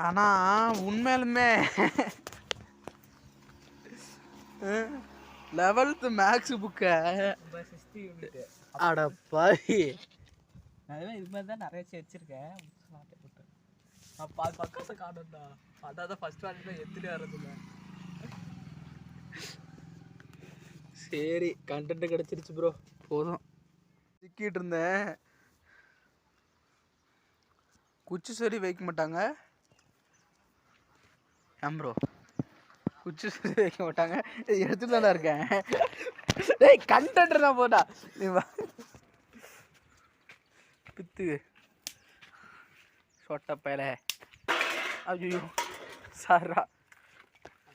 ஆனால் உண்மையிலுமே 11th maths புக்கை அடப்பாவி அதுவே இது மாதிரி தான் நிறைய வச்சிருக்கேன். பக்கத்தை காணும்டா. அதான் ஃபர்ஸ்ட் வாரத்தில் எத்தனை வர்றதில்ல. சரி கண்டென்ட் கிடச்சிருச்சு ப்ரோ, போதும். சிக்கிட்டு இருந்தேன். குச்சி சரி வைக்க மாட்டாங்க ஏன் ப்ரோ, குச்சி சரி வைக்க மாட்டாங்க. எடுத்துட்டு தானே இருக்கேன். டேய் கண்டென்ட் தான் போட்டா நீ பித்து சொட்ட பயல. ஐயோ சாரா,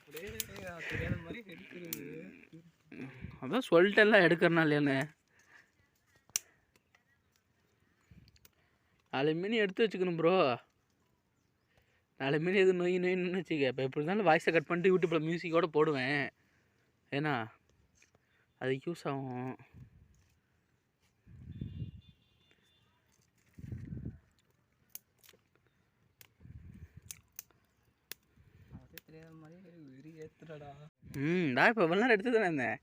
தெரியாத மாதிரி எடுக்கிறது. அதான் சொல்லிட்டேன்லாம் எடுக்கிறனா இல்லையான்னு. 4 மினி எடுத்து வச்சுக்கணும் ப்ரோ. 4 மினி எது நொய் நொயின்னு வச்சுக்க. இப்போ எப்படி இருந்தாலும் வாய்ஸை கட் பண்ணிட்டு யூடியூப்பில் மியூசிக்கோடு போடுவேன். ஏன்னா அது யூஸ் ஆகும். தெரியாத மாதிரி வெறி ஏற்றுடா. நான் இப்போ எவ்வளோ நேரம் எடுத்து தானே இருந்தேன்.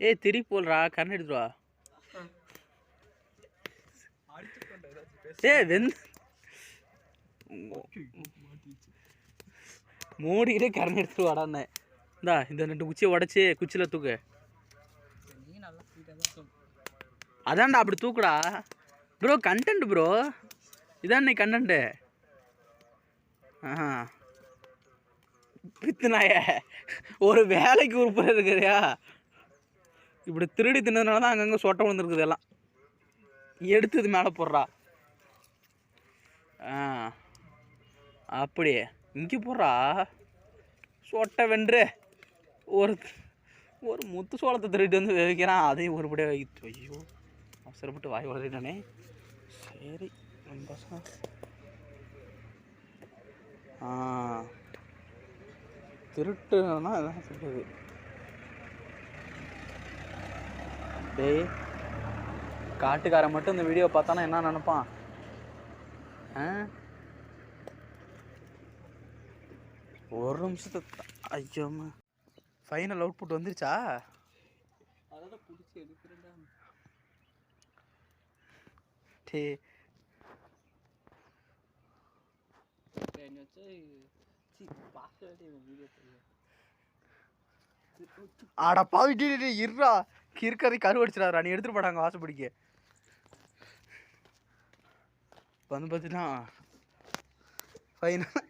ஏய் திருப்பி போடுறா, கரண்ட் எடுத்துருவா. ஏ மூடிக்கிட்டே கரண்ட் எடுத்துட்டு வாடான்னு. இந்தா இந்த 2 குச்சியை உடச்சி குச்சியில் தூக்கு. அதான்டா அப்படி தூக்குடா ப்ரோ. கண்டென்ட் ப்ரோ, இதான் கண்டென்ட்டு. பித்துனாய ஒரு வேலைக்கு உறுப்பு இருக்குறியா? இப்படி திருடி தின்னதுனால தான் அங்கங்கே சொட்டை விழுந்துருக்குது. எல்லாம் எடுத்தது மேலே போடுறா. அப்படியே இங்கே போடுறா. சொட்டை வென்று ஒரு ஒரு முத்து சோளத்தை திருட்டு வந்து வைக்கிறான். அதையும் ஒருபடியாக வைத்து. ஐயோ அவசரப்பட்டு வாய் வளர்த்தானே. சரி பசங்க திருட்டுனா அதான் சொல்லுது. டேய் காட்டுக்காரன் மட்டும் இந்த வீடியோ பார்த்தானா என்ன நினைப்பான்? ஒரு நிமிஷத்தை. ஐயோம்மா ஃபைனல் அவுட்புட் வந்துருச்சா? அதான் பிடிச்சி எடுக்கிறேன்டா. டே ஆடா பாவி இருறா, கிறுக்கறி கருவடிச்சிடாரா. நீ எடுத்துட்டு போடாங்க வாசப்படிக்க வந்து பார்த்துனா ஃபைனல்.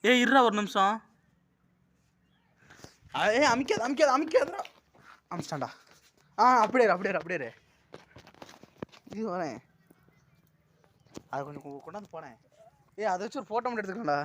ஏ இருறா ஒரு நிமிஷம். ஏ அமைக்காதா. அமிச்சிட்டான்டா. அப்படியே இது வரேன். அது கொஞ்சம் கொண்டாந்து போனேன். அதை வச்சு ஒரு ஃபோட்டோ மட்டும் எடுத்துக்கோண்டா.